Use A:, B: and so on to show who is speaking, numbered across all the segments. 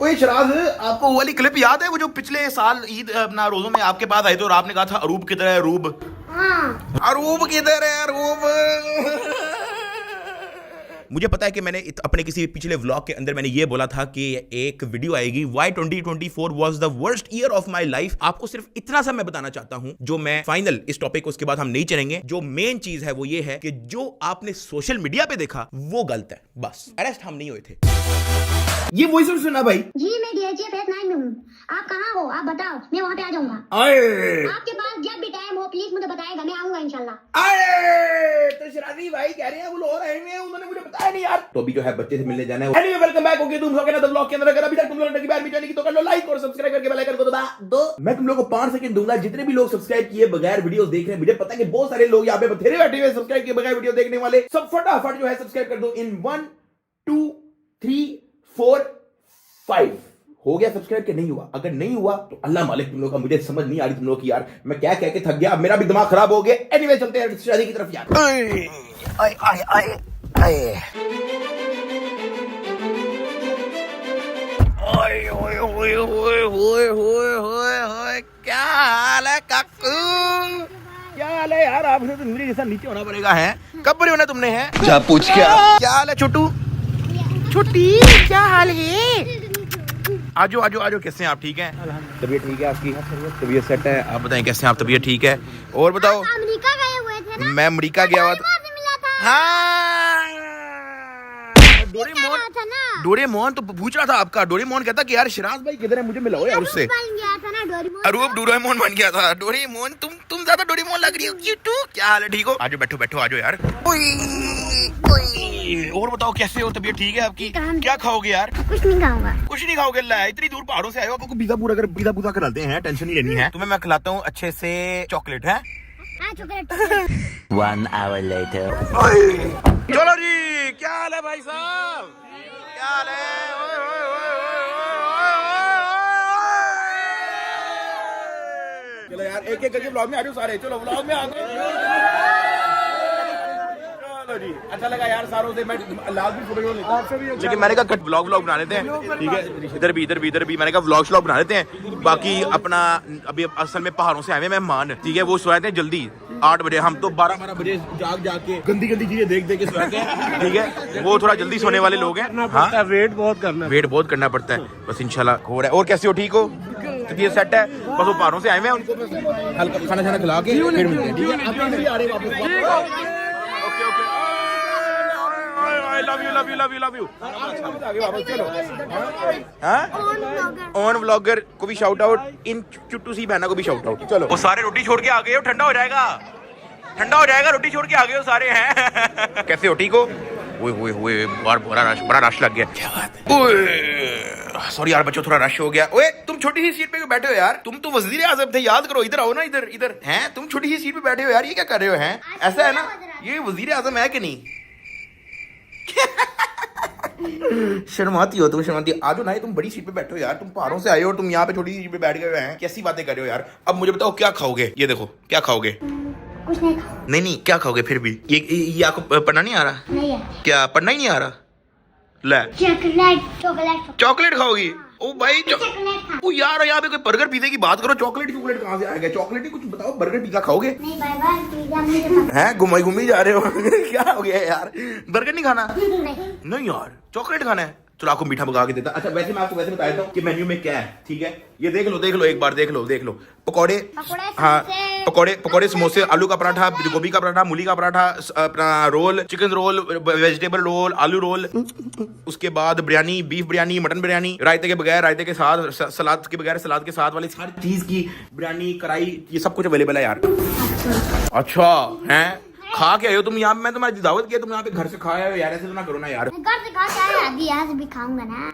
A: ओए शराज, आपको वो वाली क्लिप याद है वो जो पिछले साल ईद अपना रोजों में आपके पास आई थी और आपने कहा था अरूब किधर है अरूब?
B: हाँ।
A: अरूब किधर है अरूब? मुझे पता है कि मैंने अपने किसी पिछले व्लॉग के अंदर मैंने ये बोला था कि एक वीडियो आएगी why 2024 was the worst year of my life. आपको सिर्फ इतना सा मैं बताना चाहता हूं, जो मैं फाइनल इस टॉपिक को उसके बाद हम नहीं चलेंगे। जो मेन चीज है वो ये है कि जो आपने सोशल मीडिया पे देखा वो गलत है, बस। अरेस्ट हम नहीं हुए थे। ये वॉइस सुना भाई?
B: जी मैं DHF F9 में हूँ। आप कहाँ हो? आप बताओ, मैं वहाँ पे आ जाऊंगा। आपके पास जब भी टाइम हो प्लीज मुझे बताएगा, मैं आऊंगा इंशाल्लाह।
A: तो शराजी भाई कह रहे हैं वो लोग आए हुए हैं, उन्होंने मुझे बताया नहीं यार। तो अभी जो है बच्चे से मिलने जाना है। Anyway welcome back. ओके तुम लोग ना ब्लॉग के अंदर अगर अभी तक तुम लोगों ने बार की तो कर लो लाइक और सब्सक्राइब करके बेल आइकन को दबा दो। मैं तुम लोगों को 5 सेकंड दूंगा, जितने भी लोग सब्सक्राइब किए बगैर वीडियोस देख रहे हैं, मुझे पता है कि बहुत सारे लोग यहाँ पे बथेरे बैठे हुए सब्सक्राइब किए बगैर वीडियो देखने वाले, सब फटाफट जो है सब्सक्राइब कर दो इन 1 2 3 4 5। हो गया सब्सक्राइब के नहीं हुआ? अगर नहीं हुआ तो अल्लाह मालिक तुम लोग का, मुझे समझ नहीं आ रही तुम लोग की यार, मैं क्या कह के थक गया, अब मेरा भी दिमाग खराब हो गया। एनीवे चलते हैं शादी की तरफ यार। आए आए आए आए ओए ओए ओए ओए ओए ओए ओए ओए, क्या हाल है काकू? क्या हाल है यार? आपने तो मेरे जैसा नीचे होना पड़ेगा है। कब बड़े होना तुमने है?
C: जा पूछ क्या
A: हाल है छोटू? छोटी क्या हाल है? आजो आजो आजो, कैसे हैं आप? ठीक हैं? तबीयत ठीक है आपकी? तबीयत सेट है? आप बताएं कैसे हैं आप? तबीयत ठीक है? और बताओ।
B: अमेरिका गए हुए थे ना?
A: मैं अमेरिका गया हुआ था। हाँ, डोरेमोन
B: था ना?
A: डोरेमोन तो पूछ रहा था आपका। डोरेमोन कहता कि यार शिराज भाई किधर है, मुझे मिलाओ यार उससे।
B: बन गया था ना डोरेमोन।
A: अरूब डोरेमोन बन गया था। डोरेमोन तुम ज्यादा डोरेमोन लग रही हो। क्यूट। क्या हाल है? ठीक हो? आजो बैठो बैठो आजो यार। और बताओ कैसे हो? तबीयत ठीक है आपकी? क्या खाओगे यार?
B: कुछ नहीं खाऊंगा।
A: कुछ नहीं खाओगे? ला इतनी दूर पहाड़ों से आए हो, आपको पिज़्ज़ा पूरा कराते हैं, टेंशन नहीं लेनी है। तुम्हें मैं खिलाता हूँ अच्छे से चॉकलेट है।
B: चॉकलेट।
C: 1 hour later
A: चलो जी, क्या हाल है भाई साहब? क्या हाल है? ओए, ओए, ओए, ओए, ओए, ओए। चलो यार एक एक करके व्लॉग में आ जाओ सारे। चलो व्लॉग में आ गए। चलो जी, अच्छा लगा यार सारों से। मैं लाल भी फोटो लेता, लेकिन मैंने कहा व्लॉग बना लेते हैं, ठीक है? इधर भी मैंने कहा व्लॉग बना लेते हैं। बाकी अपना अभी असल में पहाड़ों से आए हुए मेहमान, ठीक है? वो सोए थे जल्दी 8 बजे, हम तो 12 बजे जाग के गंदी चीजें देख के सोए थे, ठीक है? वो थोड़ा जल्दी सोने वाले लोग हैं। हाँ, वेट बहुत करना पड़ता है। बस इंशाल्लाह हो रहा है। और कैसे हो? ठीक हो? तबीयत सेट है? बस वो पहाड़ों से आए हुए हैं, उनको बस हल्का खाना खिला के फिर मिलते हैं, ठीक है? आप इधर ही आ रहे हैं वापस। Love you. ऑन व्लॉगर को भी शाउट आउट, इन चुट्टू सी बहना को भी शाउट आउट। चलो वो सारे रोटी छोड़ के आ गए हो, ठंडा हो जाएगा रोटी छोड़ के आ गए हो सारे हैं। कैसे हो? ठीक हो? ओए बड़ा रश लग गया। क्या बात है? सॉरी यार बच्चों, थोड़ा रश हो गया। ओए तुम छोटी सी सीट पे क्यों बैठे हो यार? तुम तो वजीर आजम थे, याद करो। इधर आओ ना, इधर हैं तुम। छोटी सी सीट पे बैठे हो यार, ये क्या कर रहे हो? हैं ऐसा है ना, ये वजीर आजम है कि नहीं? शर्माती हो तुम, शर्माती। आजो ना, तुम बड़ी सीट पे बैठो यार। तुम पहाड़ों से आए हो, तुम यहाँ पे छोटी सी सीट पे बैठ गए हैं। कैसी बातें कर रहे हो यार? अब मुझे बताओ क्या खाओगे? ये देखो क्या खाओगे?
B: कुछ नहीं खाऊंगा।
A: नहीं क्या खाओगे फिर भी? ये आपको पढ़ना नहीं आ रहा?
B: नहीं है।
A: क्या पढ़ना ही नहीं आ रहा? ले चॉकलेट खाओगी? ओ भाई ओ यार, यहाँ पे कोई बर्गर पिज्जा की बात करो, चॉकलेट कहाँ से आ गया? चॉकलेट ही कुछ बताओ, बर्गर पिज्जा खाओगे?
B: नहीं बाय पिज्जा नहीं।
A: हैं घुमाई जा रहे हो? क्या हो गया यार? बर्गर नहीं खाना? नहीं यार, चॉकलेट खाना है। चलो आपको मीठा मंगा के देता। अच्छा वैसे मैं आपको बता देता हूँ कि मेन्यू में क्या है, ठीक है? ये देख लो एक बार देख लो। पकौड़े, हाँ पकौड़े, समोसे, आलू का पराठा, गोभी का पराठा, मूली का पराठा, अपना roll, chicken roll, vegetable roll, आलू रोल, उसके बाद बिरयानी, बीफ बिरयानी, मटन बिरयानी, रायते के बगैर, रायते के साथ, सलाद के बगैर, सलाद के साथ वाली सारी चीज की बिरयानी, कढ़ाई, ये सब कुछ अवेलेबल है यार। अच्छा है, खा के आए हो तुम यहाँ? मैं तुम्हारी दावत किया, तुम यहाँ पे घर से खाए हो यार, ऐसे तो ना करो ना यार।
B: घर से खा के आया, अभी यहाँ से भी खाऊंगा ना।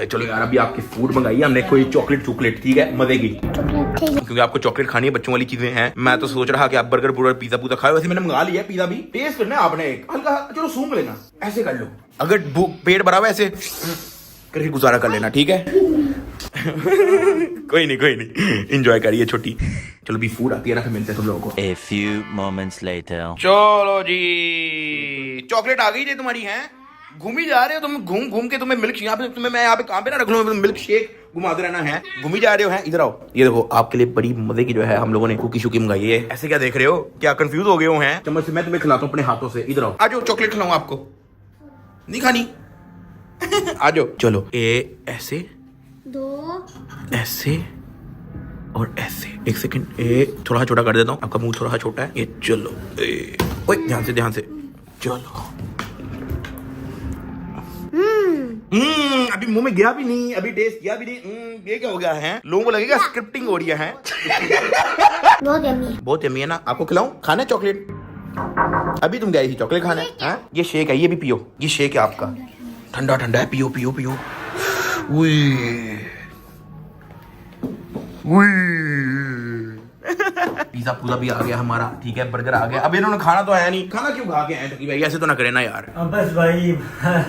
A: चलो यार, अभी आपकी फूड मंगाई हमने, कोई चॉकलेट, ठीक है? मजे की, क्योंकि आपको चॉकलेट खानी है, बच्चों वाली चीजें हैं। मैं तो सोच रहा कि आप बर्गर पिज्जा खाओ। वैसे मैंने मंगा लिया पिज्जा भी, टेस्ट करना है आपने हल्का। चलो सूंघ लेना, ऐसे कर लो। अगर पेट भरा हुआ ऐसे करके गुजारा कर लेना, ठीक है? कोई नहीं, एंजॉय करिए छोटी। चलो भी फूड आती है ना, फिर मिलते हैं तुम लोगों को।
C: A few moments later
A: चलो जी, चॉकलेट आ गई जी तुम्हारी? है घूम ही जा रहे हो तुम, घूम घूम के तुम्हें मिल्क यहाँ पे तुम्हें मैं यहाँ पे कहाँ पे ना रख लूँ, मिल्क शेक घुमाते रहना है, घूम ही जा रहे हो हैं। इधर आओ, ये देखो आपके लिए बड़ी मजे की जो है हम लोगों ने कुकी शुकी मंगाई है। ऐसे क्या देख रहे हो, क्या कंफ्यूज हो गए हो हैं? चम्मच से मैं तुम्हें खिलाता हूँ अपने हाथों से। इधर आओ, आ जाओ, चॉकलेट खिलाऊं आपको, नहीं खानी? आ जाओ, चलो ए ऐसे,
B: 2
A: ऐसे और ऐसे। एक सेकंड, ए थोड़ा छोटा कर देता हूँ, आपका मुंह थोड़ा छोटा है। ये चलो, ए ओए ध्यान से ध्यान से, चलो। अभी मुंह में गया भी नहीं, अभी टेस्ट किया भी नहीं। ये क्या हो गया है? लोगों को लगेगा स्क्रिप्टिंग हो रही है।
B: बहुत यम्मी है।
A: बहुत यम्मी है ना? आपको खिलाऊं? खाना है चॉकलेट? अभी तुम गई थी चॉकलेट खाने, हैं? ये शेक है, ये भी पियो, ये शेक है आपका, ठंडा ठंडा है, पियो पियो पियो। पिज्जा पूजा भी आ गया हमारा, ठीक है, बर्गर आ गया। अब इन्होंने खाना तो आया नहीं, खाना क्यों खा के आए टकी भाई? ऐसे तो ना करे ना यार।
D: अब बस भाई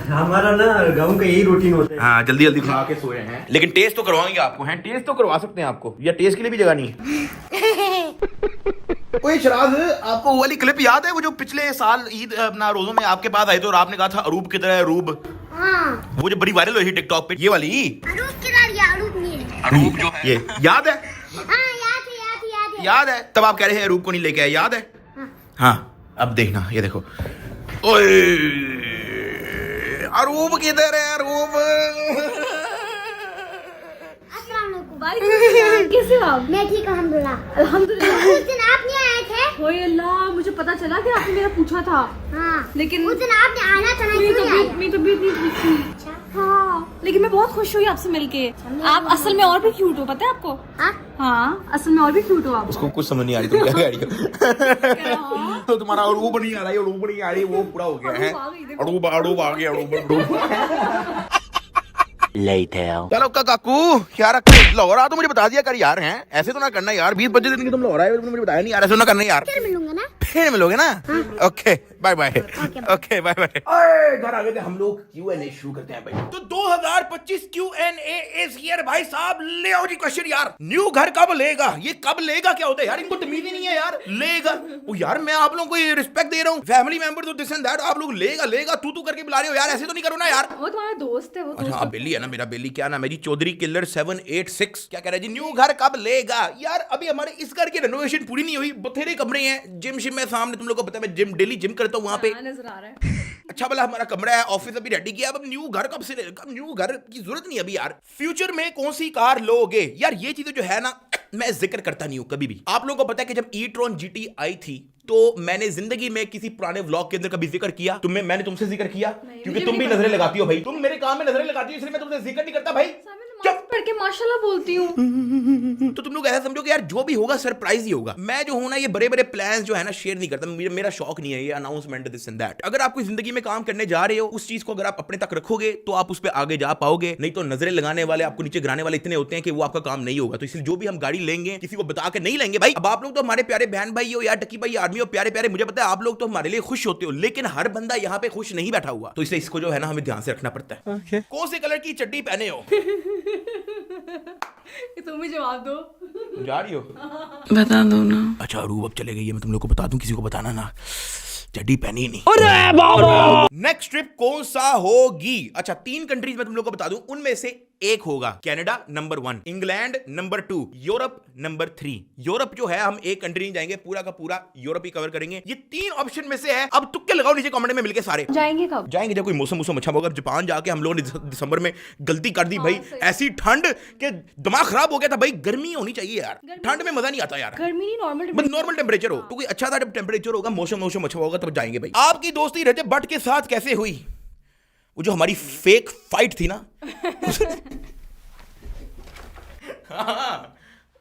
D: हमारा ना गाँव का यही रूटीन होता है।
A: हाँ, जल्दी जल्दी खा के सोए हैं, लेकिन टेस्ट तो करवाएंगे आपको, हैं? टेस्ट तो करवा सकते हैं आपको, या टेस्ट के लिए भी जगह नहीं है? ओए शराज, आपको वो वाली क्लिप याद है, वो जो पिछले साल ईद अपना रोजों में आपके पास आए थे और आपने कहा था अरूब किधर है, अरूब?
B: हाँ,
A: वो जो बड़ी वायरल हुई थी टिकटॉक पे, ये वाली
B: अरूब किधर? ये अरूब नहीं है।
A: अरूब जो है, ये याद है?
B: हाँ, याद है।
A: याद है, तब आप कह रहे हैं अरूब को नहीं लेके आए, याद है?
B: हाँ।
A: हाँ, अब देखना, ये देखो, ओए अरूब किधर है, अरूब?
E: भाई कैसे हो आप?
B: मैं ठीक हूँ, अल्हम्दुलिल्लाह।
E: अल्हम्दुलिल्लाह।
B: उस दिन आप नहीं आए थे?
E: ओए अल्लाह, मुझे पता चला कि आपने मेरा पूछा था,
B: हाँ,
E: लेकिन
B: उस दिन आपने आना था ना,
E: मेरी
B: क्यों नहीं आए?
E: मेरी तबीयत नहीं ठीक थी। हाँ, लेकिन मैं बहुत खुश हुई आपसे मिलके। आप असल में और भी क्यूट हो, पता है आपको?
B: हाँ?
E: हाँ, असल में और भी क्यूट हो आप।
A: उसको कुछ समझ नहीं आ रही, तुम क्या कह रही हो? तो तुम्हारा अरूब नहीं आ रहा है, अरूब नहीं आ रही, वो पूरा हो गया है। अरूब अरूब आ गया, अरूब अरूब।
C: Later.
A: चलो काकू, क्या रखा लाहौर आ, तो मुझे बता दिया कर यार, हैं? ऐसे तो ना करना यार, 20 बजे दिन की तुम लाहौर आए, तुमने मुझे बताया नहीं यार, ऐसे तो ना करना यार।
B: फिर मिलूंगा ना?
A: फिर मिलोगे ना? Okay bye bye, okay bye bye. घर आ गए थे हम लोग, Q&A शुरू करते हैं भाई। तो 2025 Q&A इज हियर भाई साहब, ले आओ जी क्वेश्चन यार। न्यू घर कब लेगा? ये कब लेगा क्या होता है यार? इनको तमीज ही नहीं है यार, लेगा। ओ यार, मैं आप लोगों को ये रिस्पेक्ट दे रहा हूँ, फैमिली मेंबर तो दिस एंड दैट, आप लोग लेगा लेगा तू करके बुला रहे हो यार, ऐसे तो नहीं करो ना यार।
E: वो तुम्हारा दोस्त है, वो
A: अच्छा, आप बेली है ना, मेरा बेली, क्या नाम है जी? चौधरी किलर 786 क्या कह रहा है जी? न्यू घर कब लेगा यार? अभी हमारे इस घर की रेनोवेशन पूरी नहीं हुई, बथेरे कमरे हैं, जिम शिम है सामने, तुम लोग को पता है मैं जिम डेली जिम करता हूँ वहां पे।
E: नजर आ रहा है।
A: अच्छा भला हमारा कमरा है, ऑफिस अभी रेडी किया, अब न्यू घर कब से लेगा? न्यू घर की जरूरत नहीं अभी यार। फ्यूचर में कौन सी कार लोगे यार? ये चीजें जो है ना, मैं जिक्र करता नहीं हूं कभी भी। आप लोगों को पता है कि जब ई-ट्रॉन GT आई थी, तो मैंने जिंदगी में किसी पुराने व्लॉग के अंदर कभी जिक्र किया? मैंने तुमसे जिक्र किया? क्योंकि तुम भी नजरें लगाती हो भाई, तुम मेरे काम में नजरें लगाती हो, इसलिए मैं तुमसे जिक्र नहीं करता भाई।
E: पढ़ के माशाल्लाह बोलती हूँ।
A: तो तुम लोग ऐसा समझो कि यार जो भी होगा सरप्राइज ही होगा। मैं जो हूं ना, ये बड़े बड़े प्लान्स जो है ना शेयर नहीं करता, मेरा शौक नहीं है ये अनाउंसमेंट दिस एंड दैट। अगर आप कोई जिंदगी में काम करने जा रहे हो, उस चीज को अगर आप अपने तक रखोगे तो आप उस पर आगे जा पाओगे, नहीं तो नजरें लगाने वाले, आपको नीचे गिराने वाले इतने होते हैं कि वो आपका काम नहीं होगा। तो इसलिए जो भी हम गाड़ी लेंगे किसी को बता के नहीं लेंगे भाई। अब आप लोग तो हमारे प्यारे बहन भाई हो यार, टकी भाई आर्मी हो, प्यारे प्यारे, मुझे पता है आप लोग तो हमारे लिए खुश होते हो, लेकिन हर बंदा यहाँ पे खुश नहीं बैठा हुआ, तो इसलिए इसको जो है ना हमें ध्यान से रखना पड़ता है। कौन से कलर की चड्डी पहने हो?
E: तुम ही जवाब दो।
A: जा रही हो?
E: बता दो ना।
A: अच्छा अरूब अब चले गई है, मैं तुम लोग को बता दूं, किसी को बताना ना, चड्डी पहनी नहीं। अरे बाबा, नेक्स्ट ट्रिप कौन सा होगी? अच्छा 3 कंट्रीज में तुम लोग को बता दूं, उनमें से एक होगा Canada number 1, England number 2, Europe number 3। Europe जो है हम एक कंट्री नहीं जाएंगे, पूरा का पूरा यूरोप ही कवर करेंगे। ये 3 ऑप्शन में से है। अब तुक्के लगाओ नीचे कमेंट में मिलके सारे।
E: जाएंगे कब?
A: जाएंगे जब कोई मौसम अच्छा होगा। जापान जाके हम लोगों ने दिसंबर में गलती कर दी भाई, ऐसी ठंड के दिमाग खराब हो गया था भाई। गर्मी होनी चाहिए यार, ठंड में मजा नहीं आता यार।
E: गर्मी नहीं,
A: नॉर्मल टेम्परेचर हो तो कोई अच्छा सा टेम्परेचर होगा, मौसम अच्छा होगा, तब जाएंगे भाई। आपकी दोस्ती रजब भट्ट के साथ कैसे हुई? वो जो हमारी फेक फाइट थी ना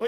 A: ओ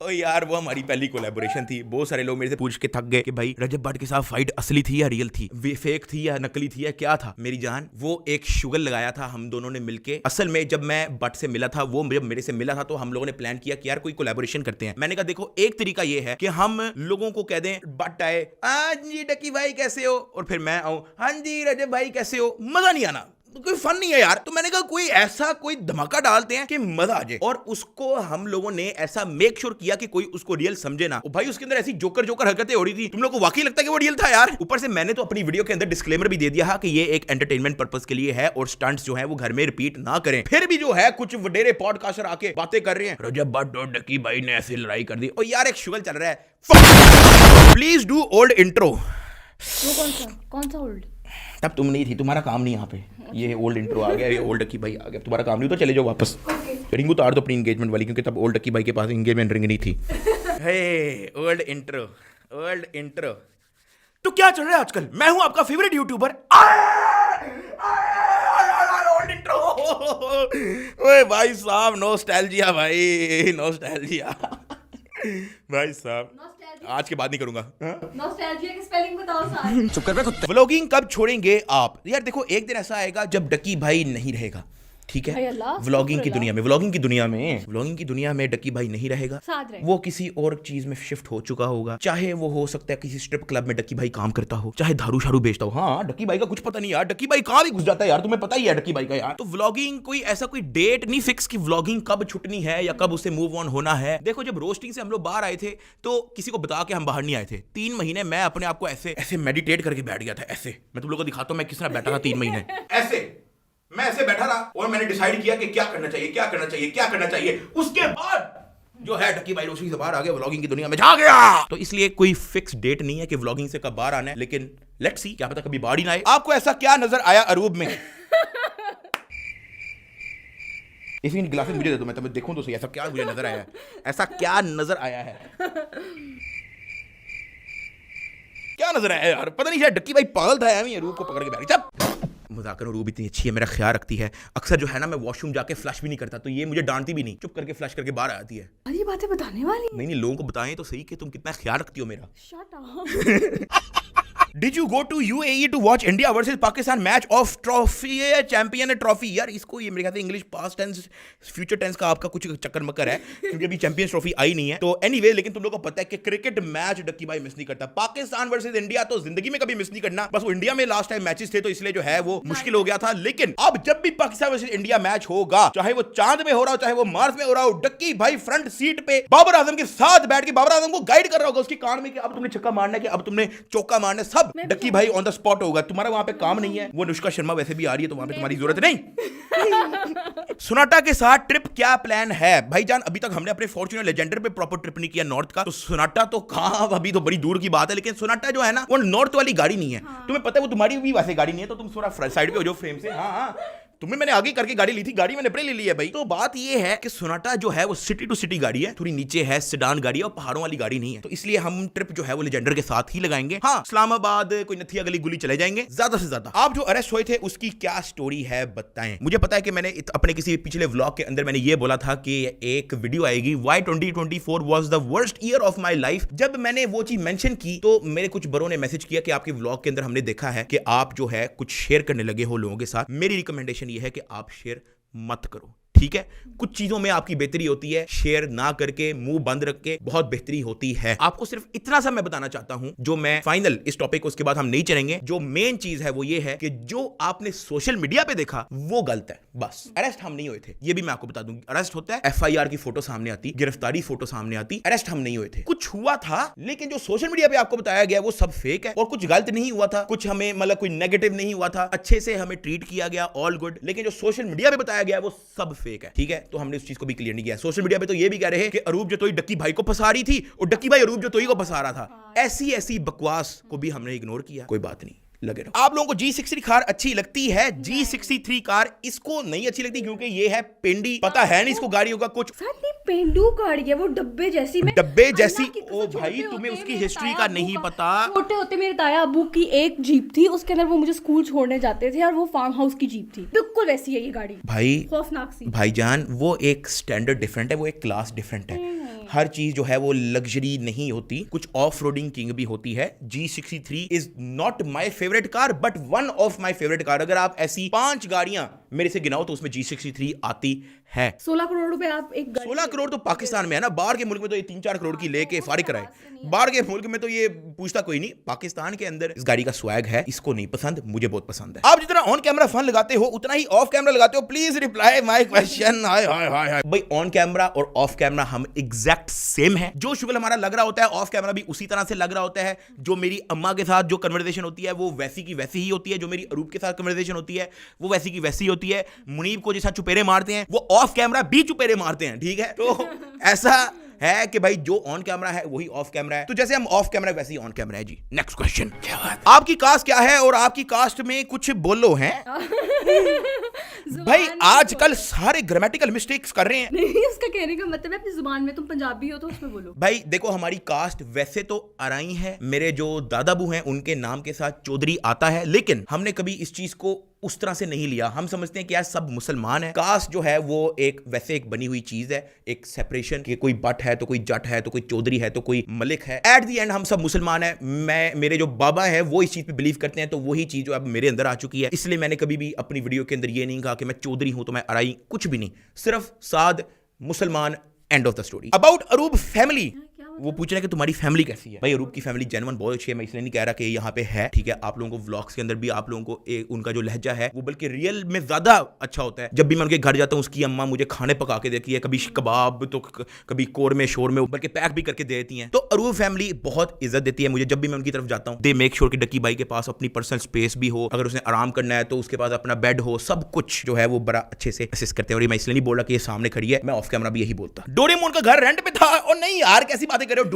A: यार वो हमारी पहली कोलैबोरेशन थी। बहुत सारे लोग मेरे से पूछ के थक गए कि भाई रजब भट्ट के साथ फाइट असली थी या रियल थी, वे फेक थी या नकली थी या क्या था? मेरी जान, वो एक शुगर लगाया था हम दोनों ने मिलके। असल में जब मैं भट्ट से मिला था, वो जब मेरे से मिला था, तो हम लोगों ने प्लान किया कि यार कोई कोलैबोरेशन करते हैं। मैंने कहा देखो एक तरीका ये है कि हम लोगों को कह दें, भट्ट आए, हाँ जी टकी भाई कैसे हो, और फिर मैं आऊं, हाँ जी रजब भाई कैसे हो। मजा नहीं आना, कोई फन नहीं है यार। तो मैंने कहा कोई ऐसा कोई धमाका डालते हैं कि मजा आ जाए, और उसको हम लोगों ने ऐसा मेक श्योर किया कि कोई उसको रियल समझे ना। भाई उसके अंदर ऐसी जोकर जोकर हरकतें हो रही थी, तुम लोग को वाकई लगता है कि वो रियल था यार। ऊपर से मैंने तो अपनी वीडियो के अंदर डिस्क्लेमर भी दे दिया कि ये एक एंटरटेनमेंट पर्पस के लिए है और स्टंट्स जो है वो घर में रिपीट ना करें। फिर भी जो है कुछ वडेरे पॉडकास्टर आके बातें कर रहे हैं, रजब भट्ट और डक्की भाई ने ऐसी लड़ाई कर दी। और यार एक शुगल चल रहा है। Please do old intro.
E: वो कौन सा ओल्ड?
A: तब तुम नहीं थी, तुम्हारा काम नहीं यहाँ पे। ये ओल्ड इंट्रो आ गया, ये ओल्ड डक्की भाई आ गया, तुम्हारा काम नहीं, तो चले जाओ वापस। रिंग उतार दो अपनी एंगेजमेंट वाली, क्योंकि तब ओल्ड डक्की भाई के पास एंगेजमेंट रिंग नहीं थी। हे ओल्ड इंट्रो, ओल्ड इंट्रो। तो क्या चल रहा है आजकल? मैं हूं आपका फेवरेट यूट्यूबर ओल्ड इंट्रो। ओए भाई साहब, नॉस्टैल्जिया भाई, नॉस्टैल्जिया भाई साहब। आज के बाद नहीं करूंगा।
E: नॉस्टैल्जिया की स्पेलिंग बताओ सारे।
A: चुप कर बे। व्लॉगिंग कब छोड़ेंगे आप? यार देखो, एक दिन ऐसा आएगा जब डक्की भाई नहीं रहेगा, ठीक है? व्लॉगिंग की दुनिया में डक्की भाई नहीं रहेगा, वो किसी और चीज में शिफ्ट हो चुका होगा। चाहे वो हो सकता है किसी स्ट्रिप क्लब में डक्की भाई काम करता हो, चाहे दारू शारू बेचता हो। हाँ, डक्की भाई का कुछ पता नहीं यार, डक्की भाई कहाँ भी घुस जाता है यार, तुम्हें पता ही है डक्की भाई का यार। तो व्लॉगिंग कोई ऐसा कोई डेट नहीं फिक्स कि व्लॉगिंग कब छुटनी है या कब उसे मूव ऑन होना है। देखो, जब रोस्टिंग से हम लोग बाहर आए थे तो किसी को बता के हम बाहर नहीं आए थे। 3 महीने मैं अपने आप को ऐसे ऐसे मेडिटेट करके बैठ गया था। ऐसे मैं तुम लोगों को दिखाता हूँ मैं किस तरह बैठा था 3 महीने। मैं ऐसे बैठा रहा और मैंने डिसाइड किया कि क्या करना चाहिए। उसके बाद जो है डक्की भाई रोशनी से बाहर आ गया, व्लॉगिंग की दुनिया में जा गया। तो इसलिए कोई फिक्स डेट नहीं है कि व्लॉगिंग से कब बाहर आना है, लेकिन लेट्स सी, क्या पता कभी बाहर ही ना आए। आपको ऐसा क्या नजर आया अरूब में? इसी ग्लासेस मुझे दे दो, मैं तब देखूं तो सही ऐसा क्या मुझे नजर आया है, ऐसा क्या नजर आया है, क्या नजर आया यार? पता नहीं शायद डक्की भाई पागल था यार, अरूब को पकड़ के बैठ गया। मजाक करो, रूब इतनी अच्छी है, मेरा ख्याल रखती है। अक्सर जो है ना, मैं वॉशरूम जाके फ्लश भी नहीं करता, तो ये मुझे डांटती भी नहीं, चुप करके फ्लश करके बाहर आती है।
E: ये बातें बताने वाली?
A: नहीं, लोगों को बताएं तो सही कि तुम कितना ख्याल रखती हो मेरा।
E: Shut up.
A: Did you go to UAE to watch India versus Pakistan match of trophy champion trophy? यार इसको ये मेरे ख्याल से English past tense future tense का आपका कुछ चक्कर मक्कर है, क्योंकि अभी चैंपियंस ट्रॉफी आई नहीं है। तो एनीवे, लेकिन तुम लोगों को पता है कि क्रिकेट मैच डक्की भाई मिस नहीं करता। पाकिस्तान वर्सेस इंडिया तो जिंदगी में कभी मिस नहीं करना, बस वो इंडिया में लास्ट टाइम मैचेस थे तो इसलिए जो है वो मुश्किल हो गया था। लेकिन अब जब भी पाकिस्तान वर्सेस इंडिया मैच होगा, चाहे वो चांद में हो रहा हो चाहे वो मार्स में हो रहा हो, डक्की भाई फ्रंट सीट पे बाबर आजम के साथ बैठ के बाबर आजम को गाइड कर रहा होगा उसके कान में कि अब तुमने छक्का मारना है, कि अब तुमने चौका मारना है, सब डक्की भाई ऑन द स्पॉट होगा। तुम्हारा वहां पे काम नहीं है, वो अनुष्का शर्मा वैसे भी आ रही है तो वहां पे तुम्हारी जरूरत नहीं। सोनाटा के साथ ट्रिप क्या प्लान है भाईजान? अभी तक हमने अपने फॉर्च्यूनर लेजेंडर पे प्रॉपर ट्रिप नहीं किया नॉर्थ का, तो सोनाटा तो कहां, अभी तो बड़ी दूर की बात है। लेकिन सोनाटा जो है ना, वो नॉर्थ वाली गाड़ी नहीं है। तुम्हें पता है वो तुम्हारी भी वैसे गाड़ी नहीं है, तो तुम थोड़ा साइड पे हो जाओ फ्रेम से। हाँ, तुम्हें मैंने आगे करके गाड़ी ली थी, गाड़ी मैंने अपने ले ली है भाई। तो बात ये है कि सोनाटा जो है वो सिटी टू सिटी गाड़ी है, थोड़ी नीचे है, सेडान गाड़ी है और पहाड़ों वाली गाड़ी नहीं है। तो इसलिए हम ट्रिप जो है वो लेजेंडर के साथ ही लगाएंगे। हाँ, इस्लामाबाद कोई नथिया गली गुली चले जाएंगे ज्यादा से ज्यादा। आप जो अरेस्ट हुए थे उसकी क्या स्टोरी है बताएं। मुझे पता है कि मैंने अपने किसी पिछले व्लॉग के अंदर मैंने ये बोला था कि एक वीडियो आएगी, why 2024 was the worst year of my life. जब मैंने वो चीज मेंशन की तो मेरे कुछ बड़ों ने मैसेज किया कि आपके व्लॉग के अंदर हमने देखा है कि आप जो है कुछ शेयर करने लगे हो लोगों के साथ। मेरी रिकमेंडेशन ये है कि आप शेयर मत करो, ठीक है? कुछ चीजों में आपकी बेहतरी होती है, शेयर ना करके मुंह बंद रख के बहुत बेहतरी होती है। आपको सिर्फ इतना सा मैं बताना चाहता हूं, जो मैं फाइनल इस टॉपिक, उसके बाद हम नहीं चलेंगे। जो मेन चीज है वो ये है कि जो आपने सोशल मीडिया पे देखा वो गलत है। बस अरेस्ट हम नहीं हुए थे, ये भी मैं आपको बता दूं। अरेस्ट होता है, FIR की फोटो सामने आती, गिरफ्तारी फोटो सामने आती, अरेस्ट हम नहीं हुए थे। कुछ हुआ था, लेकिन जो सोशल मीडिया पे आपको बताया गया वो सब फेक है, और कुछ गलत नहीं हुआ था, कुछ हमें मतलब कोई नेगेटिव नहीं हुआ था, अच्छे से हमें ट्रीट किया गया, ऑल गुड। लेकिन जो सोशल मीडिया पे बताया गया वो सब फेक है, ठीक है? तो हमने उस चीज को भी क्लियर नहीं किया। सोशल मीडिया पे तो ये भी कह रहे हैं कि अरूब जतोई डक्की भाई को फंसा रही थी और डक्की भाई अरूब जतोई को फंसा रहा था। ऐसी बकवास को भी हमने इग्नोर किया। कोई बात नहीं, लगे रहो। आप लोगों को G63 कार अच्छी लगती है? G63 कार इसको नहीं अच्छी लगती क्योंकि ये है पेंडी, पता है नहीं इसको गाड़ियों का कुछ।
E: पेंडू गाड़ी है वो, डब्बे जैसी में,
A: डब्बे जैसी। ओ भाई, तुम्हें उसकी हिस्ट्री का नहीं पता।
E: छोटे होते मेरे ताया अबू की एक जीप थी, उसके अंदर वो मुझे स्कूल छोड़ने जाते थे और वो फार्म हाउस की जीप थी। बिल्कुल वैसी है ये गाड़ी भाई, खौफनाक सी। भाईजान, वो एक स्टैंडर्ड डिफरेंट है, वो एक क्लास डिफरेंट है। हर चीज जो है वो लग्जरी नहीं होती, कुछ ऑफ रोडिंग किंग भी होती है। G63 is not my favourite car but one of my favourite car. अगर आप ऐसी 5 गाड़ियां
A: मेरे से गिनाओ तो उसमें G63 आती है।
E: 16 करोड़ रुपए आप एक
A: 16 करोड़ तो पाकिस्तान में है ना, बाहर के मुल्क में तो ये 3-4 करोड़ की लेके फारिग कराए, बाहर के मुल्क में तो ये पूछता कोई नहीं। पाकिस्तान के अंदर इस गाड़ी का स्वैग है, इसको नहीं पसंद, मुझे बहुत पसंद है। आप जितना ऑन कैमरा फन लगाते हो उतना ही ऑफ कैमरा लगाते हो, प्लीज रिप्लाई माय क्वेश्चन। हाय हाय हाय हाय भाई, ऑन कैमरा और ऑफ कैमरा हम एग्जैक्ट सेम है। जो शुगल हमारा लग रहा होता है ऑफ कैमरा भी उसी तरह से लग रहा होता है। जो मेरी अम्मा के साथ जो कन्वर्सेशन होती है वो वैसी की वैसी ही होती है, जो मेरी अरूप के साथ कन्वर्सेशन होती है वो वैसी की वैसी होती है। मुनीब को जैसा चुपेरे मारते हैं वो ऑफ कैमरा भी चुपेरे मारते हैं, ठीक है। तो ऐसा है कि भाई जो ऑन कैमरा है वही ऑफ कैमरा है, तो जैसे हम ऑफ कैमरा वैसे ही ऑन कैमरा है जी। नेक्स्ट क्वेश्चन, आपकी कास्ट क्या है और आपकी कास्ट में कुछ बोलो हैं। भाई आजकल सारे ग्रामेटिकल मिस्टेक्स कर रहे हैं।
E: नहीं, उसका कहने का मतलब है अपनी जुबान में, तुम पंजाबी हो तो उसमें बोलो।
A: भाई देखो, हमारी कास्ट वैसे तो अराई है, मेरे जो दादाबू हैं उनके नाम के साथ चौधरी आता है, लेकिन हमने कभी इस चीज को उस तरह से नहीं लिया। हम समझते हैं कि यार सब मुसलमान है। कास्ट जो है वो एक वैसे एक बनी हुई चीज है, एक सेपरेशन कि कोई बट है तो कोई जट है तो कोई चौधरी है तो कोई मलिक है। एट दी एंड हम सब मुसलमान है। मेरे जो बाबा है वो इस चीज पे बिलीव करते हैं, तो वही चीज जो अब मेरे अंदर आ चुकी है। इसलिए मैंने कभी भी अपनी वीडियो के अंदर ये नहीं कहा कि मैं चौधरी हूं तो मैं अराई, कुछ भी नहीं, सिर्फ साद मुसलमान, end of the story. About Arub family, वो पूछ रहे हैं कि तुम्हारी फैमिली कैसी है। भाई अरूब की फैमिली जेन्युइन बहुत अच्छी है, मैं इसलिए नहीं कह रहा कि यहाँ पे है, ठीक है। आप लोगों को व्लॉग्स के अंदर भी आप लोगों को उनका जो लहजा है वो बल्कि रियल में ज्यादा अच्छा होता है। जब भी मैं उनके घर जाता हूँ उसकी अम्मा मुझे खाने पका के देती है, कभी कबाब तो कभी कोरमे शोरमे, बल्कि पैक भी करके दे देती है। तो अरूब फैमिली बहुत इज्जत देती है मुझे। जब भी मैं उनकी तरफ जाता हूँ दे मेक श्योर कि डक्की भाई के पास अपनी पर्सनल स्पेस भी हो, अगर उसने आराम करना है तो उसके पास अपना बेड हो, सब कुछ जो है वो बड़ा अच्छे से असिस्ट करते हैं। और मैं इसलिए नहीं बोल रहा कि ये सामने खड़ी है, मैं ऑफ कैमरा भी यही बोलता। डोरेमोन का घर रेंट पे था। और नहीं यार, कैसी बातें कर रहे हो।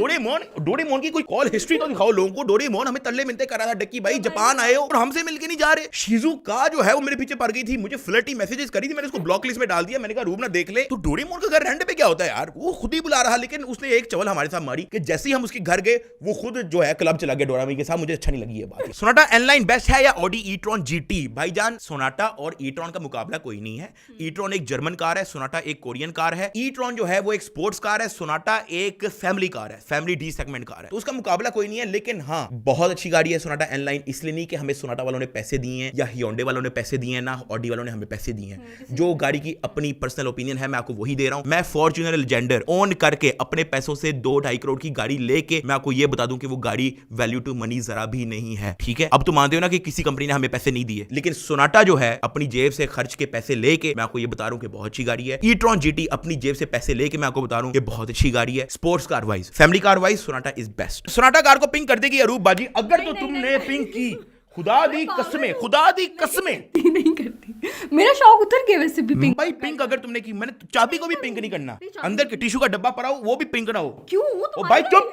A: डोरेमोन की कोई कॉल हिस्ट्री तो दिखाओ लोगों को। डोरेमोन हमें तल्ले मिलते कर रहा था, डक्की भाई जापान आए हो और हमसे मिलके नहीं जा रहे। शिजुका जो है वो मेरे पीछे पड़ गई थी, मुझे फ्लर्टी मैसेजेस करी थी, मैंने उसको ब्लॉक लिस्ट में डाल दिया। मैंने कहा रूम ना देख ले। तो डोरेमोन का घर रेंट पे क्या होता है यार, वो खुद ही बुला रहा। लेकिन उसने एक चवल हमारे साथ मारी कि जैसे ही हम उसके घर गए वो खुद जो है क्लब चला गया डोरामी के साथ। मुझे अच्छा नहीं लगी ये बात। सोनाटा एनलाइन बेस्ट है या ऑडी ई-ट्रॉन जीटी? भाईजान सोनाटा और ई-ट्रॉन का मुकाबला कोई नहीं है। ई-ट्रॉन एक जर्मन कार है, सोनाटा एक कोरियन कार है। ई-ट्रॉन जो है वो एक स्पोर्ट्स कार है, सोनाटा एक फैमिली कार है, फैमिली डी सेगमेंट कार है। तो उसका मुकाबला कोई नहीं है। लेकिन हाँ, बहुत अच्छी गाड़ी है सोनाटा एनलाइन। इसलिए नहीं कि हमें सोनाटा वालों ने पैसे दिए हैं या हियोंडे वालों ने पैसे दिए हैं, ना ऑडी वालों ने हमें पैसे दिए हैं। जो गाड़ी की अपनी पर्सनल ओपिनियन है मैं आपको वही दे रहा हूं। मैं फॉर्च्यूनर लेजेंडर ओन करके अपने पैसों से 2-2.5 करोड़ की गाड़ी लेके मैं आपको यह बता दूं कि वो गाड़ी वैल्यू टू मनी जरा भी नहीं है, ठीक है। अब तो मानते हो ना कि किसी कंपनी ने हमें पैसे नहीं दिए, लेकिन सोनाटा जो है अपनी जेब से खर्च के पैसे लेके मैं आपको ये बता रहा हूं कि बहुत अच्छी गाड़ी है। ई-ट्रॉन जीटी अपनी जेब से पैसे लेके मैं आपको बता रहा हूं कि बहुत अच्छी गाड़ी है। Sports car wise, family car wise Sonata is best. Sonata car को पिंक कर देगी अरूब बाजी अगर तो तुमने पिंक की। खुदा दी कसमें, खुदा दी कसमें
E: नहीं करती। मेरा शौक उतर गया वैसे भी पिंक।
A: भाई पिंक अगर तुमने की, मैंने चाबी को भी पिंक नहीं करना, अंदर के टिश्यू का डब्बा पड़ा हो वो भी पिंक ना हो।
E: क्यों?
A: ओ भाई चुप,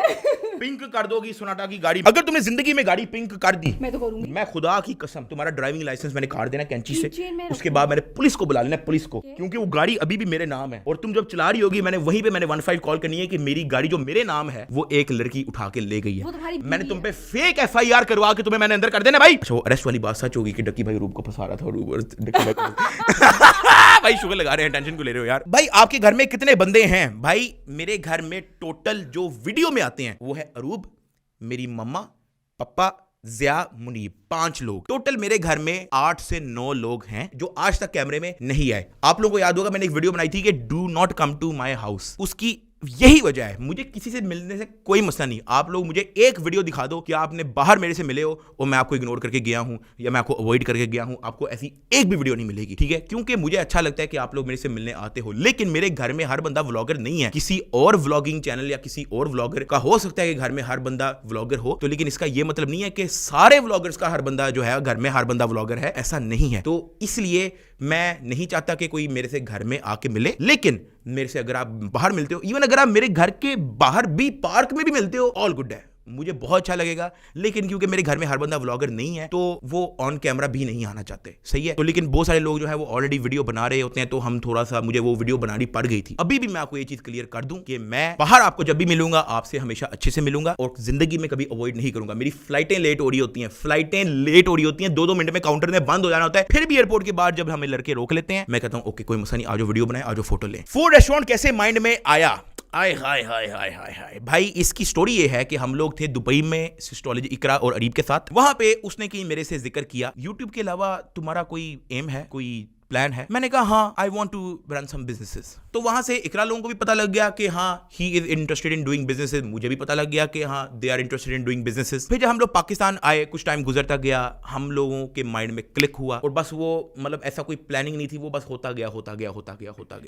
A: पिंक कर दोगी सोनाटा की गाड़ी। अगर तुमने जिंदगी में गाड़ी पिंक कर दी,
E: मैं तो करूंगी।
A: मैं खुदा की कसम तुम्हारा ड्राइविंग लाइसेंस मैंने काट देना कैंची से, उसके बाद मैंने पुलिस को बुला लेना, पुलिस को, क्योंकि वो गाड़ी अभी भी मेरे नाम है। और तुम जब चला रही होगी मैंने वहीं पे 15 कॉल करनी है कि मेरी गाड़ी जो मेरे नाम है वो एक लड़की उठा के ले गई है। मैंने तुम पे फेक FIR करवा के तुम्हें मैंने अंदर कर देना भाई। अच्छा, अरेस्ट वाली सच होगी कि डक्की भाई रूप को फंसा रहा था। रूप भाई शुगर लगा रहे हैं, टेंशन को ले रहे हो यार। भाई आपके घर में कितने बंदे हैं? भाई मेरे घर में टोटल जो वीडियो में आते हैं वो है अरूब, मेरी मम्मा, पापा, ज़िया, मुनीब, 5 लोग। टोटल मेरे घर में 8 से 9 लोग हैं जो आज तक कैमरे में नहीं आए। आप लोगों को याद होगा मैंने एक वीडियो बनाई थी कि do not come to my house. उसकी यही वजह है, मुझे किसी से मिलने से कोई मसला नहीं। आप लोग मुझे एक वीडियो दिखा दो कि आपने बाहर मेरे से मिले हो और मैं आपको इग्नोर करके गया हूं या मैं आपको अवॉइड करके गया हूं। आपको ऐसी एक भी वीडियो नहीं मिलेगी, ठीक है। क्योंकि मुझे अच्छा लगता है कि आप लोग मेरे से मिलने आते हो। लेकिन मेरे घर में हर बंदा व्लॉगर नहीं है। किसी और व्लॉगिंग चैनल या किसी और व्लॉगर का हो सकता है कि घर में हर बंदा व्लॉगर हो, तो लेकिन इसका यह मतलब नहीं है कि सारे व्लॉगर्स का हर बंदा जो है घर में हर बंदा व्लॉगर है, ऐसा नहीं है। तो इसलिए मैं नहीं चाहता कि कोई मेरे से घर में आके मिले। लेकिन मेरे से अगर आप बाहर मिलते हो, इवन अगर आप मेरे घर के बाहर भी पार्क में भी मिलते हो, ऑल गुड है, मुझे बहुत अच्छा लगेगा। लेकिन क्योंकि मेरे घर में हर बंदा व्लॉगर नहीं है तो वो ऑन कैमरा भी नहीं आना चाहते, सही है। तो लेकिन बहुत सारे लोग जो है वो ऑलरेडी वीडियो बना रहे होते हैं, तो हम थोड़ा सा, मुझे वो वीडियो बनानी पड़ गई थी। अभी भी मैं आपको ये चीज क्लियर कर दूं कि मैं बाहर आपको जब भी मिलूंगा आपसे हमेशा अच्छे से मिलूंगा और जिंदगी में कभी अवॉइड नहीं करूंगा। मेरी फ्लाइटें लेट हो रही होती हैं, 2-2 मिनट में काउंटर में बंद हो जाना होता है। फिर भी एयरपोर्ट के बाद जब हमें लड़के रोक लेते हैं, मैं कहता हूं ओके कोई मसला नहीं, आज वीडियो बनाए, आज फोटो लें। फूड रेस्टोरेंट कैसे माइंड में आया? आय हाय हाय हाय हाय हाय भाई, इसकी स्टोरी ये है कि हम लोग थे दुबई में सिस्टोलॉजी इकरा और अरीब के साथ। वहां पे उसने की मेरे से जिक्र किया, यूट्यूब के अलावा तुम्हारा कोई एम है, कोई प्लान है? मैंने कहा हाँ, I want to run some businesses. तो वहां से इकरा लोगों को भी पता लग गया कि हाँ he is interested in doing businesses, मुझे भी पता लग गया कि हाँ they are interested in doing businesses. फिर जब हम लोग पाकिस्तान आए, कुछ टाइम गुजरता गया, हम लोगों के माइंड में क्लिक हुआ और बस वो मतलब ऐसा कोई प्लानिंग नहीं थी, वो बस होता गया।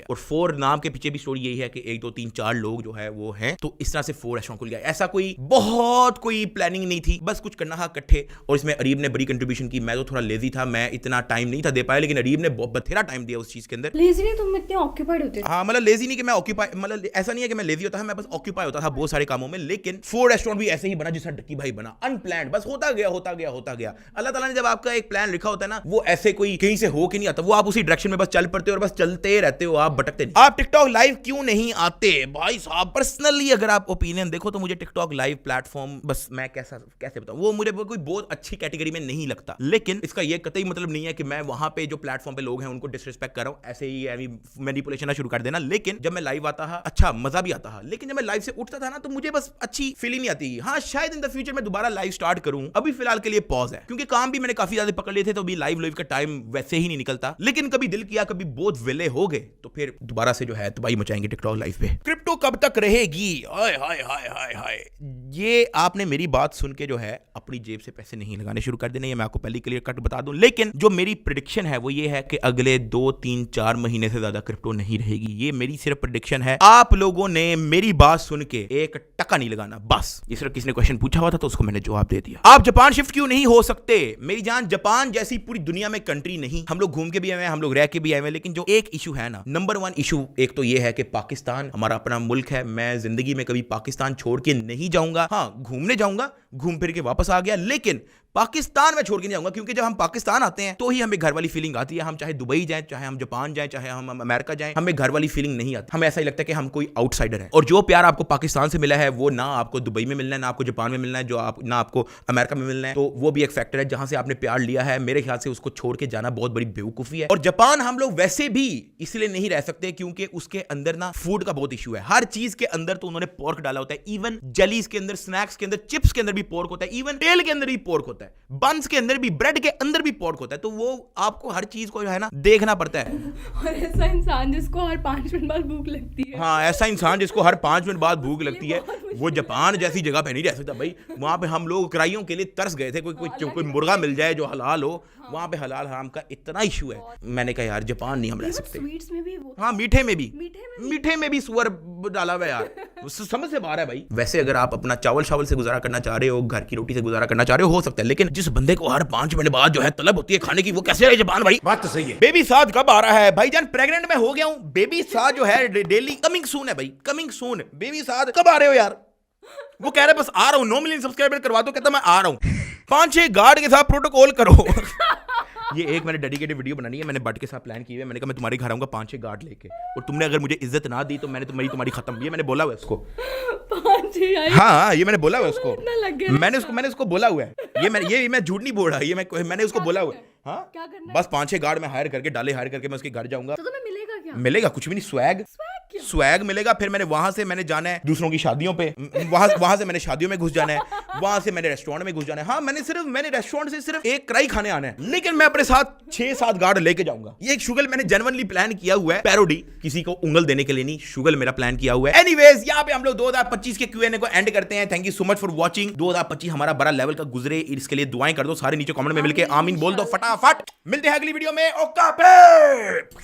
A: और 4 नाम के पीछे भी स्टोरी यही है कि 1 2 3 4 लोग जो है वो हैं, तो इस तरह से 4 रेस्टोरेंट खुल गया। ऐसा कोई बहुत कोई प्लानिंग नहीं थी, बस कुछ करना था इकट्ठे। और इसमें अरीब ने बड़ी कंट्रीब्यूशन की। मैं तो थोड़ा लेजी था, मैं इतना टाइम नहीं था दे पाया, लेकिन अरीब ने बथेरा टाइम दिया उस चीज के अंदर।
E: लेजी नहीं, तुम इतने ऑक्यूपाइड होते थे।
A: हाँ, मतलब लेजी नहीं कि मैं ऑक्यूपाई, मतलब ऐसा नहीं है कि मैं लेजी होता था, मैं बस ऑक्यूपाई होता था बहुत सारे कामों में। लेकिन 4 रेस्टोरेंट भी ऐसे ही बना जिस तरह डक्की भाई बना, अनप्लान्ड, बस होता गया। अल्लाह ताला ने जब आपका एक प्लान लिखा होता है ना, वो ऐसे कोई कहीं से हो के नहीं आता, वो आप उसी डायरेक्शन में बस चल पड़ते हो और बस चलते रहते हो, आप भटकते नहीं। आप टिकटॉक लाइव क्यों नहीं आते भाई साहब? पर्सनली अगर आप ओपिनियन देखो तो मुझे टिकटॉक लाइव प्लेटफॉर्म बस मैं कैसे बताऊं, वो मुझे कोई बहुत अच्छी कैटेगरी में नहीं लगता। लेकिन इसका ये कतई मतलब नहीं है कि मैं वहां पे जो प्लेटफॉर्म पे लोग हैं उनको डिसरिस्पेक्ट कर रहा हूं, ऐसे ही मैनिपुलेशन शुरू कर देना। लेकिन जब मैं लाइव आता था, अच्छा मजा भी आता था, लेकिन जब मैं लाइव से उठता था ना, तो मुझे बस अच्छी फीलिंग नहीं आती। हाँ, शायद इन द फ्यूचर मैं दोबारा लाइव स्टार्ट करूं, अभी फिलहाल के लिए पॉज है, क्योंकि काम भी मैंने काफी ज्यादा पकड़ लिए थे, तो अभी लाइव का टाइम वैसे ही नहीं निकलता। लेकिन कभी दिल किया, कभी बहुत वेले हो गए, तो फिर दोबारा से जो है तबाही मचाएंगे टिकटॉक लाइव पे। क्रिप्टो कब तक रहेगी? हाय हाय हाय हाय हाय, ये आपने मेरी बात सुन के जो है अपनी जेब से पैसे नहीं लगाने शुरू कर देने, ये मैं आपको पहले क्लियर कट बता दूं। लेकिन जो मेरी प्रेडिक्शन है वो ये है कि अगले 2 3 4 महीने से ज्यादा क्रिप्टो नहीं रहेगी। ये मेरी सिर्फ प्रेडिक्शन है। आप लोगों ने मेरी बात सुन के 1 टका नहीं लगाना, बस। इस तरह किसी ने क्वेश्चन पूछा हुआ था तो उसको मैंने जवाब दे दिया। आप जापान शिफ्ट क्यों नहीं हो सकते? मेरी जान, जापान जैसी पूरी दुनिया में कंट्री नहीं, हम लोग घूम के भी आए हैं, हम लोग रह के भी आए हैं, लेकिन जो एक इशू है ना, नंबर 1 इशू एक तो ये है कि पाकिस्तान हमारा अपना मुल्क है। मैं जिंदगी में कभी पाकिस्तान छोड़ के नहीं जाऊंगा। हाँ, घूमने जाऊंगा, घूम फिर के वापस आ गया, लेकिन पाकिस्तान में छोड़ के नहीं जाऊंगा, क्योंकि जब हम पाकिस्तान आते हैं तो ही हमें घर वाली फीलिंग आती है। हम चाहे दुबई जाएं, चाहे हम जापान जाएं, चाहे हम अमेरिका जाएं, हमें घर वाली फीलिंग नहीं आती। हमें ऐसा ही लगता है कि हम कोई आउटसाइडर हैं। और जो प्यार आपको पाकिस्तान से मिला है वो ना आपको दुबई में मिलना है, ना आपको जापान में मिलना है, ना आपको अमेरिका में मिलना है। तो वो भी एक फैक्टर है, जहां से आपने प्यार लिया है, मेरे ख्याल से उसको छोड़ के जाना बहुत बड़ी बेवकूफी है। और जापान हम लोग वैसे भी इसलिए नहीं रह सकते क्योंकि उसके अंदर ना फूड का बहुत इशू है। हर चीज के अंदर तो उन्होंने पोर्क डाला होता है, इवन जेलीज के अंदर, स्नैक्स के अंदर, चिप्स के अंदर भी पोर्क होता है, इवन तेल के अंदर भी पोर्क होता है, बंस के अंदर भी, ब्रेड के अंदर भी पोर्क होता है। तो वो आपको हर चीज को जो है ना देखना पड़ता है।
E: और ऐसा इंसान जिसको हर 5 मिनट बाद भूख लगती है।
A: हाँ, ऐसा इंसान जिसको हर 5 मिनट बाद भूख लगती है, वो जापान जैसी जगह पे नहीं रह सकता भाई। वहां पे हम लोग कराइयों के लिए तरस गए थे, कोई मुर्गा मिल जाए जो हलाल हो। वहां पे हलाल हराम का इतना इशू है। मैंने कहा यार जापान नहीं हम रह सकते।
E: स्वीट्स में भी वो,
A: हाँ, मीठे में भी सुअर डाला हुआ है यार, समझ से बाहर है भाई। वैसे अगर आप अपना चावल से गुजारा करना चाह रहे हो, घर की रोटी से गुजारा करना चाह रहे हो सकता है, लेकिन जिस बंदे को हर 5 मिनट बाद जो है तलब होती है खाने की, वो कैसे रहे जापान भाई? बात तो सही है। बेबी साथ कब आ रहा है भाईजान? प्रेग्नेंट में हो गया हूँ। बेबी साथ जो है डेली कमिंग सून है भाई, कमिंग सून। बेबी साथ कब आ रहे हो यार? वो कह रहे बस आ रहा हूँ, 9 मिलियन सब्सक्राइबर करवा दो, कहता मैं आ रहा हूँ। 5-6 गार्ड के साथ प्रोटोकॉल करो। ये एक मैंने डेडिकेटेड वीडियो बनानी है, मैंने बट के साथ प्लान की है। मैंने कहा मैं तुम्हारे घर आऊंगा 5-6 गार्ड लेके, और तुमने अगर मुझे इज्जत ना दी तो मैंने तुम्हारी खत्म। ये मैंने बोला हुआ है उसको। हाँ, ये मैंने बोला हुआ है उसको, मैंने उसको बोला हुआ है। ये मैं झूठ नहीं बोल रहा, ये मैंने उसको बोला हुआ है। हाँ, बस 5-6 गार्ड में हायर करके मैं उसके घर जाऊंगा।
E: तो तुम्हें मिलेगा क्या?
A: मिलेगा कुछ भी नहीं, स्वैग मिलेगा। फिर मैंने जाना है दूसरों की शादियों पे, वहां से मैंने शादियों में घुस जाना है, वहां से मैंने रेस्टोरेंट में घुस जाना है। हाँ, मैंने रेस्टोरेंट से सिर्फ एक कढ़ाई खाने आना है, लेकिन मैं अपने साथ 6-7 गार्ड लेके जाऊंगा। ये एक शुगल मैंने जेन्युइनली प्लान किया हुआ है, पैरोडी, किसी को उंगल देने के लिए नहीं, शुगल मेरा प्लान किया हुआ है। एनीवेज, यहाँ पे हम लोग 2025 के Q&A को एंड करते हैं। Thank you so much for watching. 2025 हमारा बड़ा लेवल का गुजरे, इसके लिए दुआएं कर दो सारे, नीचे कमेंट में मिलके आमीन बोल दो फटाफट। मिलते हैं अगली वीडियो में। ओके।